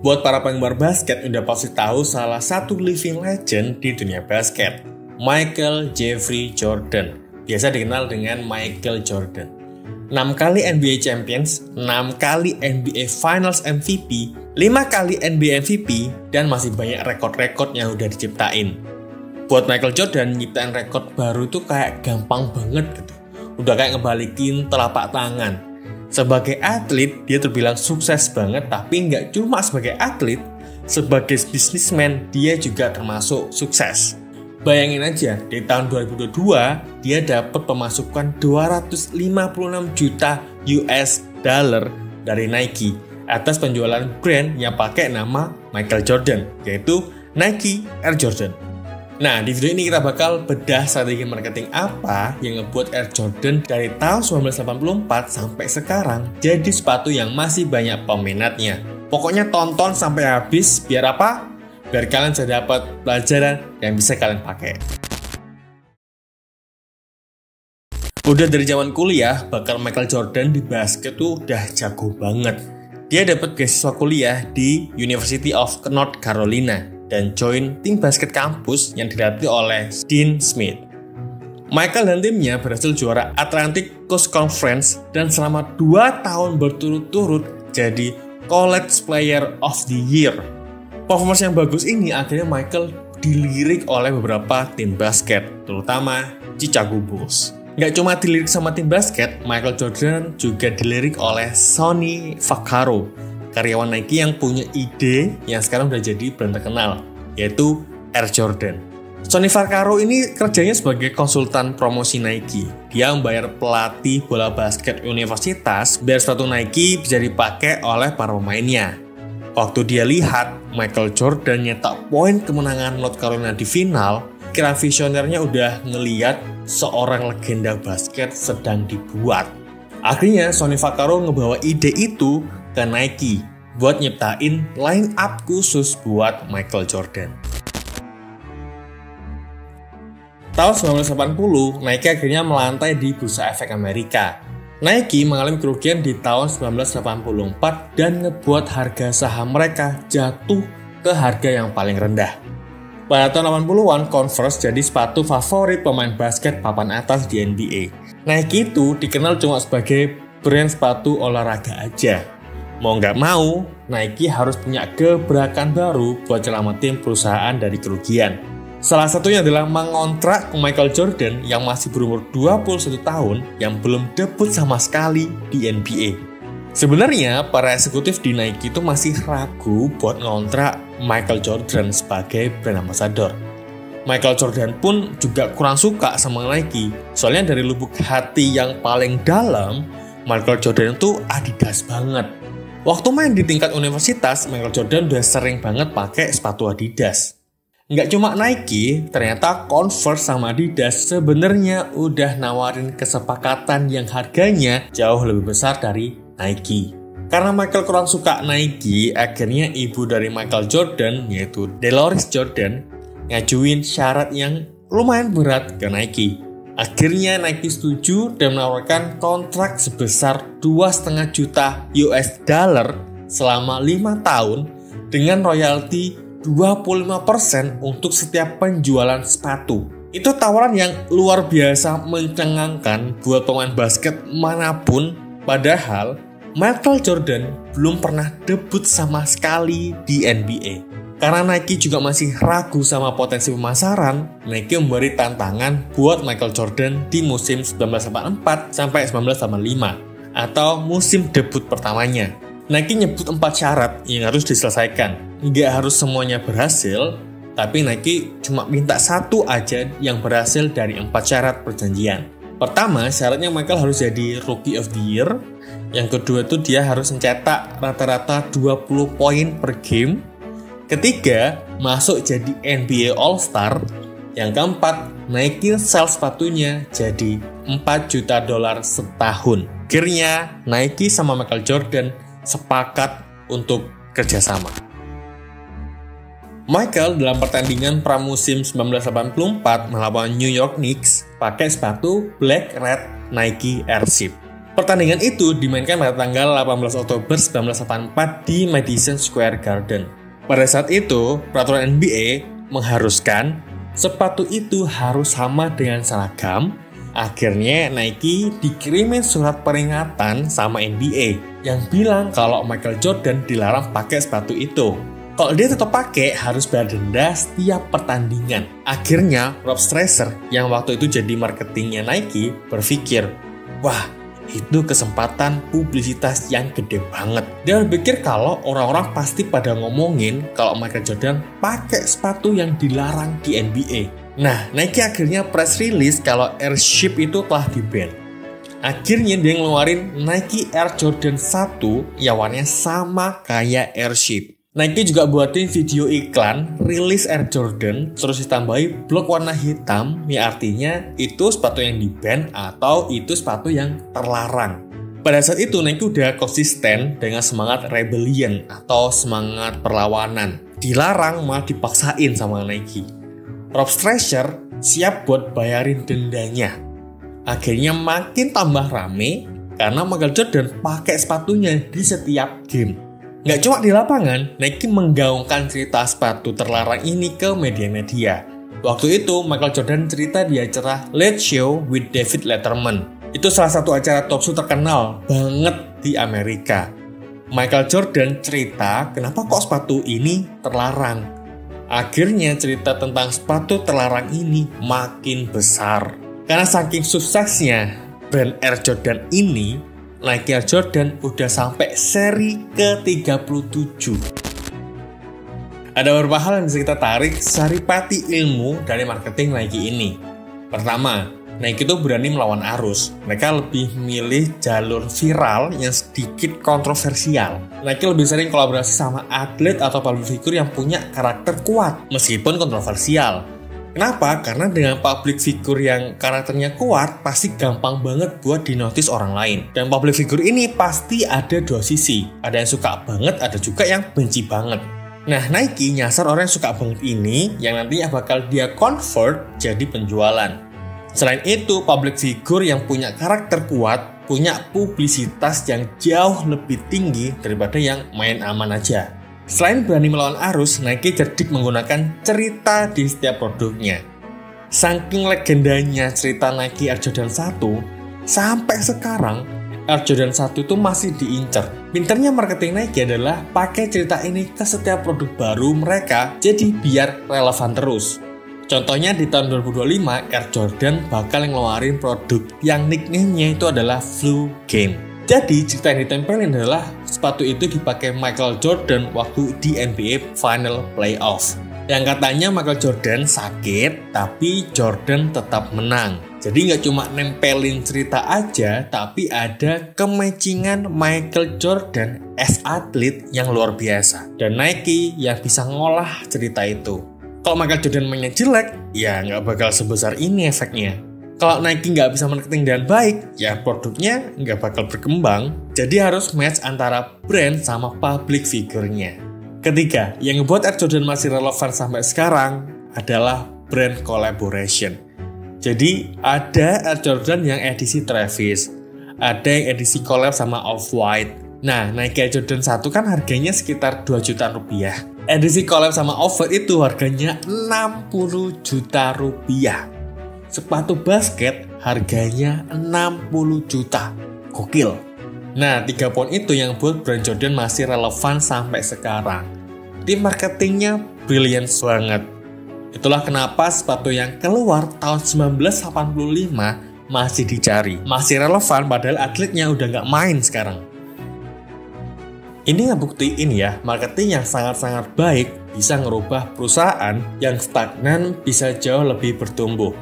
Buat para penggemar basket udah pasti tahu salah satu living legend di dunia basket, Michael Jeffrey Jordan. Biasa dikenal dengan Michael Jordan. 6 kali NBA Champions, 6 kali NBA Finals MVP, 5 kali NBA MVP, dan masih banyak rekor-rekor yang udah diciptain. Buat Michael Jordan, nyiptain rekor baru tuh kayak gampang banget gitu. Udah kayak ngebalikin telapak tangan. Sebagai atlet, dia terbilang sukses banget, tapi nggak cuma sebagai atlet, sebagai bisnismen, dia juga termasuk sukses. Bayangin aja, di tahun 2022, dia dapat pemasukan 256 juta US dollar dari Nike atas penjualan brand yang pakai nama Michael Jordan, yaitu Nike Air Jordan. Nah, di video ini kita bakal bedah strategi marketing apa yang ngebuat Air Jordan dari tahun 1984 sampai sekarang jadi sepatu yang masih banyak peminatnya. Pokoknya tonton sampai habis, biar apa? Biar kalian bisa dapat pelajaran yang bisa kalian pakai. Udah dari zaman kuliah, bakal Michael Jordan di basket tuh udah jago banget. Dia dapat beasiswa kuliah di University of North Carolina dan join tim basket kampus yang dilatih oleh Dean Smith. Michael dan timnya berhasil juara Atlantic Coast Conference dan selama 2 tahun berturut-turut jadi College Player of the Year. Performance yang bagus ini akhirnya Michael dilirik oleh beberapa tim basket, terutama Chicago Bulls. Nggak cuma dilirik sama tim basket, Michael Jordan juga dilirik oleh Sonny Vaccaro, karyawan Nike yang punya ide yang sekarang udah jadi brand terkenal, yaitu Air Jordan. Sonny Vaccaro ini kerjanya sebagai konsultan promosi Nike. Dia membayar pelatih bola basket universitas biar sepatu Nike bisa dipakai oleh para pemainnya. Waktu dia lihat Michael Jordan nyetak poin kemenangan North Carolina di final, kira visionernya udah ngeliat seorang legenda basket sedang dibuat. Akhirnya Sonny Vaccaro ngebawa ide itu ke Nike buat nyiptain line up khusus buat Michael Jordan. Tahun 1980, Nike akhirnya melantai di bursa efek Amerika. Nike mengalami kerugian di tahun 1984 dan ngebuat harga saham mereka jatuh ke harga yang paling rendah. Pada tahun 80-an, Converse jadi sepatu favorit pemain basket papan atas di NBA. Nike itu dikenal cuma sebagai brand sepatu olahraga aja. Mau nggak mau, Nike harus punya gebrakan baru buat nyelamatin perusahaan dari kerugian. Salah satunya adalah mengontrak Michael Jordan yang masih berumur 21 tahun yang belum debut sama sekali di NBA. Sebenarnya, para eksekutif di Nike itu masih ragu buat ngontrak Michael Jordan sebagai brand ambassador. Michael Jordan pun juga kurang suka sama Nike, soalnya dari lubuk hati yang paling dalam, Michael Jordan itu Adidas banget. Waktu main di tingkat universitas, Michael Jordan udah sering banget pakai sepatu Adidas. Nggak cuma Nike, ternyata Converse sama Adidas sebenarnya udah nawarin kesepakatan yang harganya jauh lebih besar dari Nike. Karena Michael kurang suka Nike, akhirnya ibu dari Michael Jordan, yaitu Dolores Jordan, ngajuin syarat yang lumayan berat ke Nike. Akhirnya Nike setuju dan menawarkan kontrak sebesar 2,5 juta US dollar selama 5 tahun dengan royalti 25% untuk setiap penjualan sepatu. Itu tawaran yang luar biasa mencengangkan buat pemain basket manapun, padahal Michael Jordan belum pernah debut sama sekali di NBA. Karena Nike juga masih ragu sama potensi pemasaran, Nike memberi tantangan buat Michael Jordan di musim 1984 sampai 1985 atau musim debut pertamanya. Nike nyebut 4 syarat yang harus diselesaikan. Nggak harus semuanya berhasil, tapi Nike cuma minta 1 aja yang berhasil dari 4 syarat perjanjian. Pertama, syaratnya Michael harus jadi Rookie of the Year. Yang kedua itu dia harus mencetak rata-rata 20 poin per game. Ketiga, masuk jadi NBA All-Star. Yang keempat, Nike sell sepatunya jadi 4 juta dolar setahun. Akhirnya, Nike sama Michael Jordan sepakat untuk kerjasama. Michael dalam pertandingan pramusim 1984 melawan New York Knicks pakai sepatu Black Red Nike Airship. Pertandingan itu dimainkan pada tanggal 18 Oktober 1984 di Madison Square Garden. Pada saat itu, peraturan NBA mengharuskan sepatu itu harus sama dengan seragam. Akhirnya Nike dikirimin surat peringatan sama NBA yang bilang kalau Michael Jordan dilarang pakai sepatu itu. Kalau dia tetap pakai, harus bayar denda setiap pertandingan. Akhirnya, Rob Stresser yang waktu itu jadi marketingnya Nike berpikir, wah, itu kesempatan publisitas yang gede banget. Dia berpikir kalau orang-orang pasti pada ngomongin kalau Michael Jordan pakai sepatu yang dilarang di NBA. Nah, Nike akhirnya press release kalau Airship itu telah di-ban. Akhirnya dia ngeluarin Nike Air Jordan 1 yang warnanya sama kayak Airship. Nike juga buatin video iklan rilis Air Jordan terus ditambahi blok warna hitam, yang artinya itu sepatu yang di-ban atau itu sepatu yang terlarang. Pada saat itu Nike udah konsisten dengan semangat rebellion atau semangat perlawanan. Dilarang malah dipaksain sama Nike. Rob Stresser siap buat bayarin dendanya. Akhirnya makin tambah rame karena Michael Jordan pakai sepatunya di setiap game. Nggak cuma di lapangan, Nike menggaungkan cerita sepatu terlarang ini ke media-media. Waktu itu, Michael Jordan cerita di acara Late Show with David Letterman. Itu salah satu acara talk show terkenal banget di Amerika. Michael Jordan cerita kenapa kok sepatu ini terlarang. Akhirnya cerita tentang sepatu terlarang ini makin besar. Karena saking suksesnya brand Air Jordan ini, Nike Air Jordan udah sampai seri ke-37. Ada beberapa hal yang bisa kita tarik saripati ilmu dari marketing Nike ini. Pertama, Nike itu berani melawan arus. Mereka lebih milih jalur viral yang sedikit kontroversial. Nike lebih sering kolaborasi sama atlet atau public figure yang punya karakter kuat, meskipun kontroversial. Kenapa? Karena dengan public figure yang karakternya kuat, pasti gampang banget buat dinotis orang lain. Dan public figure ini pasti ada dua sisi. Ada yang suka banget, ada juga yang benci banget. Nah, Nike nyasar orang yang suka banget ini, yang nantinya bakal dia convert jadi penjualan. Selain itu, public figure yang punya karakter kuat, punya publisitas yang jauh lebih tinggi daripada yang main aman aja. Selain berani melawan arus, Nike cerdik menggunakan cerita di setiap produknya. Saking legendanya cerita Nike Air Jordan 1, sampai sekarang Air Jordan 1 itu masih diincar. Pinternya marketing Nike adalah pakai cerita ini ke setiap produk baru mereka, jadi biar relevan terus. Contohnya di tahun 2025, Air Jordan bakal ngeluarin produk yang nickname-nya itu adalah Flu Game. Jadi cerita yang ditempelin adalah sepatu itu dipakai Michael Jordan waktu di NBA Final Playoff. Yang katanya Michael Jordan sakit, tapi Jordan tetap menang. Jadi nggak cuma nempelin cerita aja, tapi ada kematchingan Michael Jordan as atlet yang luar biasa. Dan Nike yang bisa ngolah cerita itu. Kalau Michael Jordan mainnya jelek, ya nggak bakal sebesar ini efeknya. Kalau Nike nggak bisa marketing dengan baik, ya produknya nggak bakal berkembang. Jadi harus match antara brand sama public figure-nya. Ketiga, yang ngebuat Air Jordan masih relevan sampai sekarang adalah brand collaboration. Jadi ada Air Jordan yang edisi Travis, ada yang edisi collab sama Off-White. Nah, Nike Air Jordan 1 kan harganya sekitar 2 juta rupiah. Edisi collab sama Off-White itu harganya 60 juta rupiah. Sepatu basket harganya 60 juta. Gokil. Nah, 3 poin itu yang buat brand Jordan masih relevan sampai sekarang. Tim marketingnya brilliant banget. Itulah kenapa sepatu yang keluar tahun 1985 masih dicari. Masih relevan padahal atletnya udah nggak main sekarang. Ini ngebuktiin ya, marketing yang sangat-sangat baik bisa ngerubah perusahaan yang stagnan bisa jauh lebih bertumbuh.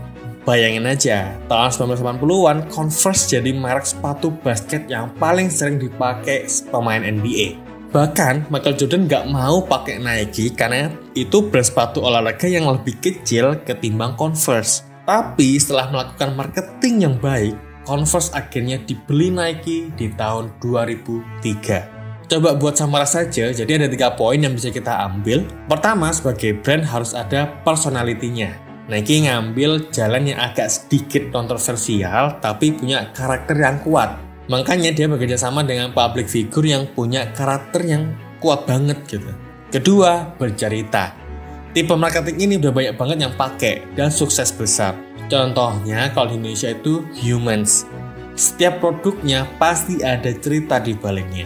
Bayangin aja, tahun 1980-an Converse jadi merek sepatu basket yang paling sering dipakai pemain NBA. Bahkan Michael Jordan nggak mau pakai Nike karena itu brand sepatu olahraga yang lebih kecil ketimbang Converse. Tapi setelah melakukan marketing yang baik, Converse akhirnya dibeli Nike di tahun 2003. Coba buat samaras saja, jadi ada 3 poin yang bisa kita ambil. Pertama, sebagai brand harus ada personality-nya. Nike ngambil jalan yang agak sedikit kontroversial tapi punya karakter yang kuat. Makanya dia bekerja sama dengan public figure yang punya karakter yang kuat banget gitu. Kedua, bercerita. Tipe marketing ini udah banyak banget yang pakai dan sukses besar. Contohnya kalau di Indonesia itu Humans. Setiap produknya pasti ada cerita di baliknya.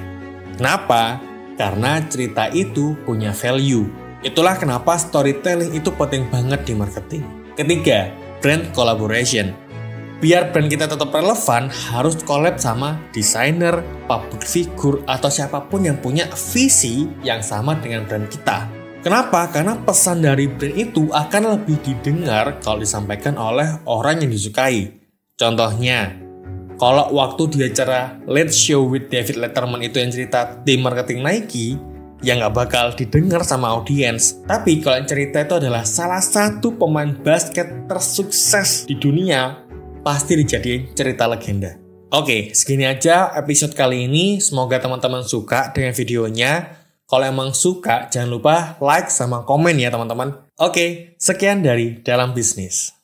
Kenapa? Karena cerita itu punya value. Itulah kenapa storytelling itu penting banget di marketing. Ketiga, brand collaboration. Biar brand kita tetap relevan, harus collab sama desainer, public figure, atau siapapun yang punya visi yang sama dengan brand kita. Kenapa? Karena pesan dari brand itu akan lebih didengar kalau disampaikan oleh orang yang disukai. Contohnya, kalau waktu di acara Let's Show with David Letterman itu yang cerita tim marketing Nike, ya nggak bakal didengar sama audiens. Tapi kalau yang cerita itu adalah salah satu pemain basket tersukses di dunia, pasti dijadiin cerita legenda. Oke, segini aja episode kali ini. Semoga teman-teman suka dengan videonya. Kalau emang suka, jangan lupa like sama komen ya teman-teman. Oke, sekian dari Dalam Bisnis.